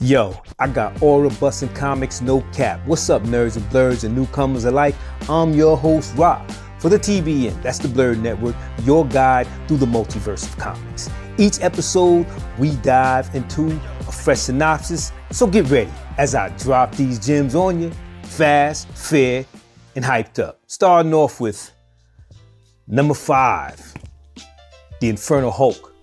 Yo, I got Aura Bussin Comics No Cap. What's up, nerds and blurs and newcomers alike? I'm your host, Rob. For the TBN, that's the Blurred Network, your guide through the multiverse of comics. Each episode, we dive into a fresh synopsis, so get ready as I drop these gems on you, fast, fair, and hyped up. Starting off with number 5, The Infernal Hulk.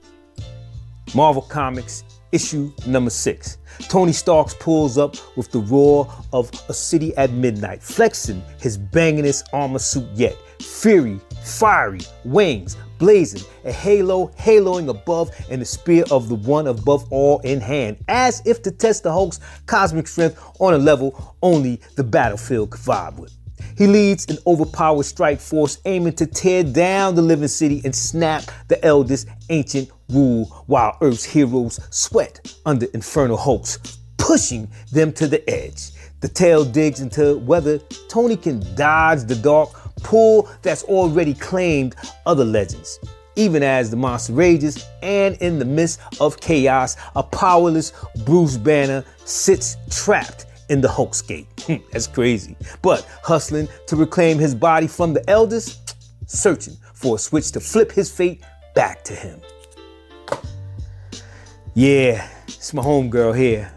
Marvel Comics, issue number 6. Tony Stark pulls up with the roar of a city at midnight, flexing his bangingest armor suit yet. Fury, fiery, wings, blazing, a haloing above, and the spear of the one above all in hand, as if to test the Hulk's cosmic strength on a level only the battlefield could vibe with. He leads an overpowered strike force aiming to tear down the living city and snap the eldest ancient rule while Earth's heroes sweat under Infernal Hulks, pushing them to the edge. The tale digs into whether Tony can dodge the dark pull that's already claimed other legends. Even as the monster rages and in the midst of chaos, a powerless Bruce Banner sits trapped in the Hulkscape. That's crazy. But hustling to reclaim his body from the elders, searching for a switch to flip his fate back to him. Yeah, it's my homegirl here.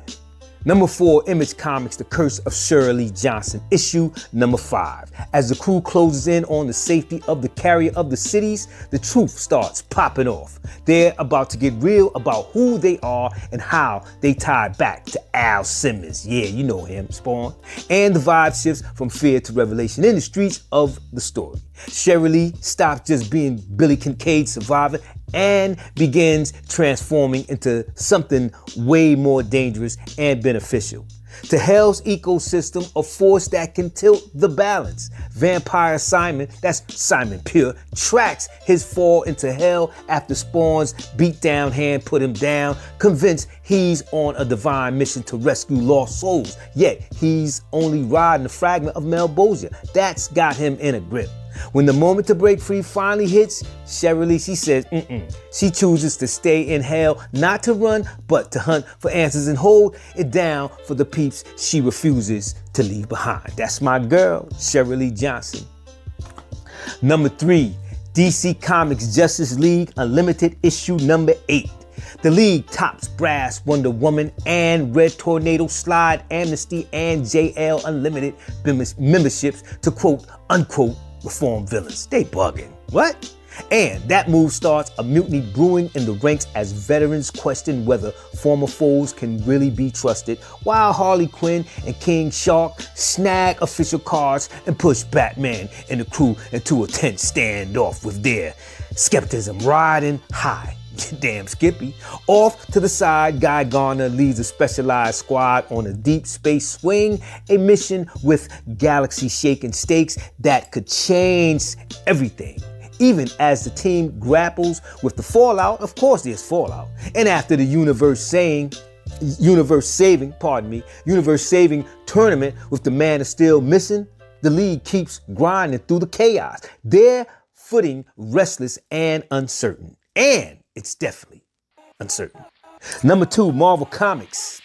Number 4, Image Comics, The Curse of Shirley Johnson, issue number 5. As the crew closes in on the safety of the carrier of the cities, the truth starts popping off. They're about to get real about who they are and how they tie back to Al Simmons. Yeah, you know him, Spawn. And the vibe shifts from fear to revelation in the streets of the story. Shirley stops just being Billy Kincaid's survivor and begins transforming into something way more dangerous and beneficial. To Hell's ecosystem, a force that can tilt the balance. Vampire Simon, that's Simon Pure, tracks his fall into hell after Spawn's beat-down hand put him down, convinced he's on a divine mission to rescue lost souls. Yet he's only riding a fragment of Malbosia. That's got him in a grip. When the moment to break free finally hits, Shirley, she says, She chooses to stay in hell, not to run, but to hunt for answers and hold it down for the peeps she refuses to leave behind. That's my girl, Shirley Johnson. Number 3, DC Comics Justice League Unlimited, issue number 8. The League tops Brass, Wonder Woman, and Red Tornado Slide, Amnesty, and JL Unlimited memberships to quote, unquote, reform villains. They bugging. What? And that move starts a mutiny brewing in the ranks as veterans question whether former foes can really be trusted, while Harley Quinn and King Shark snag official cards and push Batman and the crew into a tense standoff with their skepticism riding high. Damn Skippy. Off to the side, Guy Garner leads a specialized squad on a deep space swing, a mission with galaxy-shaking stakes that could change everything. Even as the team grapples with the fallout, of course there's fallout, and after the universe-saving tournament with the Man of Steel missing, the League keeps grinding through the chaos. They're footing restless and uncertain. And it's definitely uncertain. Number 2, Marvel Comics.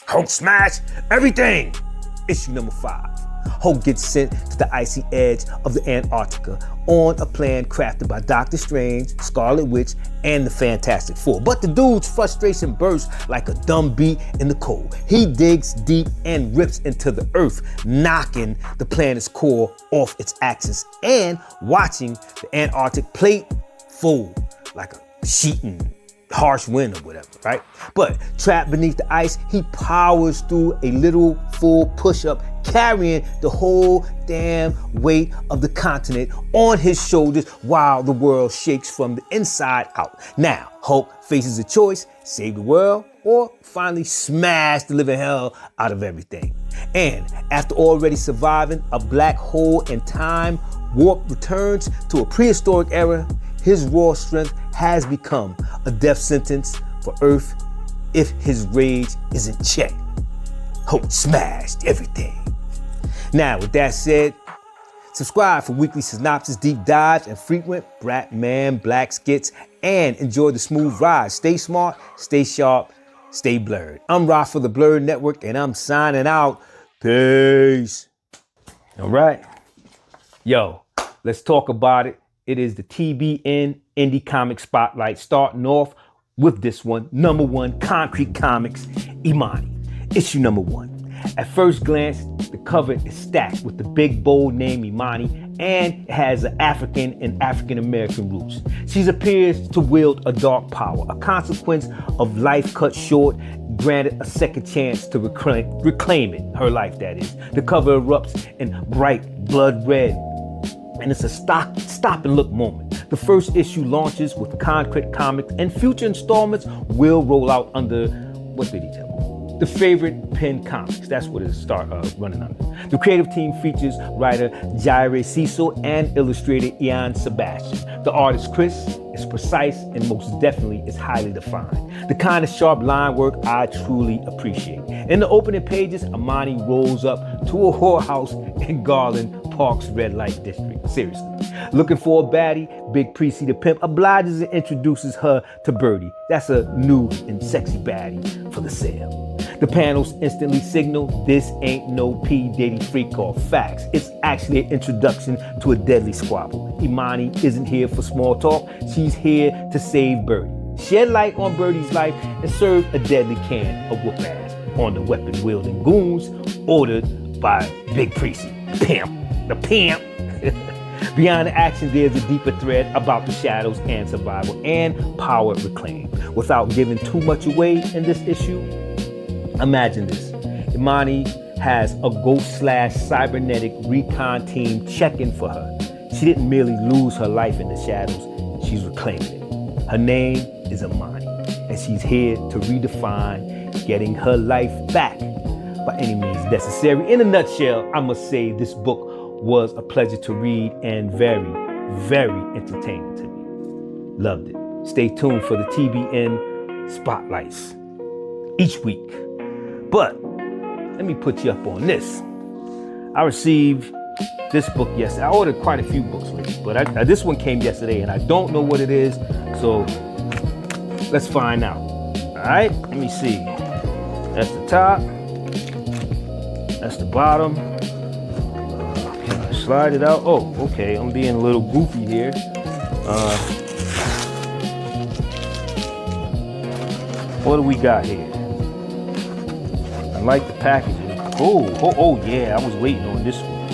Hulk smash everything. Issue number 5. Hulk gets sent to the icy edge of the Antarctica on a plan crafted by Doctor Strange, Scarlet Witch, and the Fantastic Four. But the dude's frustration bursts like a dumb bee in the cold. He digs deep and rips into the earth, knocking the planet's core off its axis and watching the Antarctic plate fold like a sheet in harsh wind or whatever, right? But trapped beneath the ice, he powers through a literal full push-up, carrying the whole damn weight of the continent on his shoulders while the world shakes from the inside out. Now, Hulk faces a choice: save the world or finally smash the living hell out of everything. And after already surviving a black hole and time warp returns to a prehistoric era, his raw strength has become a death sentence for Earth if his rage isn't checked. Hulk smashed everything. Now, with that said, subscribe for weekly synopsis, deep dives, and frequent Black skits, and enjoy the smooth ride. Stay smart, stay sharp, stay blurred. I'm Ra for the Blurred Network, and I'm signing out. Peace. All right. Yo, let's talk about it. It is the TBN Indie Comic Spotlight, starting off with this one, number one, Concrete Comics, Imani, issue number 1. At first glance, the cover is stacked with the big, bold name Imani, and it has an African and African-American roots. She appears to wield a dark power, a consequence of life cut short, granted a second chance to reclaim it, her life that is. The cover erupts in bright blood red, and it's a stop and look moment. The first issue launches with Concrete Comics, and future installments will roll out under, what did he tell me? The Favorite Pen Comics. That's what it'll start running under. The creative team features writer Jaire Cecil and illustrator Ian Sebastian. The artist Chris is precise and most definitely is highly defined. The kind of sharp line work I truly appreciate. In the opening pages, Imani rolls up to a whorehouse in Garland Park's red light district. Seriously. Looking for a baddie, Big Precy the Pimp obliges and introduces her to Birdie. That's a new and sexy baddie for the sale. The panels instantly signal this ain't no P. Diddy freak off. Facts. It's actually an introduction to a deadly squabble. Imani isn't here for small talk. She's here to save Birdie, shed light on Birdie's life, and serve a deadly can of whoop ass on the weapon-wielding goons ordered by Big Precy. Pimp. The pimp. Beyond the action, there's a deeper thread about the shadows and survival and power reclaimed. Without giving too much away in this issue, imagine this. Imani has a ghost/cybernetic recon team checking for her. She didn't merely lose her life in the shadows, she's reclaiming it. Her name is Imani, and she's here to redefine getting her life back by any means necessary. In a nutshell, I must say this book was a pleasure to read and very, very entertaining to me. Loved it. Stay tuned for the TBN Spotlights each week. But let me put you up on this. I received this book yesterday. I ordered quite a few books lately, but this one came yesterday and I don't know what it is, so let's find out. All right, let me see. That's the top. That's the bottom. Can I slide it out? Oh, okay, I'm being a little goofy here. What do we got here? I like the packaging. Oh yeah, I was waiting on this one.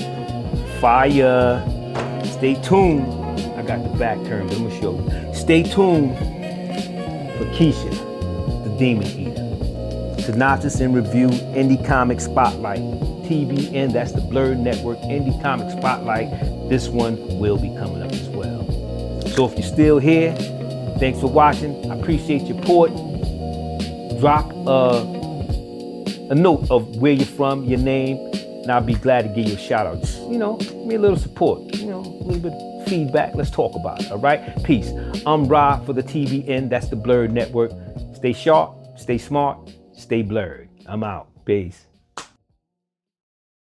Fire. Stay tuned. I got the back turned, but I'm gonna show you. Stay tuned for Keisha, the Demon Eater. Synopsis and review, Indie Comic Spotlight. TBN, that's the Blurred Network, Indie Comic Spotlight. This one will be coming up as well. So if you're still here, thanks for watching. I appreciate your support. Drop a note of where you're from, your name, and I'll be glad to give you a shout out. Just, give me a little support, a little bit of feedback. Let's talk about it, all right? Peace. I'm Ra for the TBN, that's the Blurred Network. Stay sharp, stay smart, stay blurred. I'm out. Peace.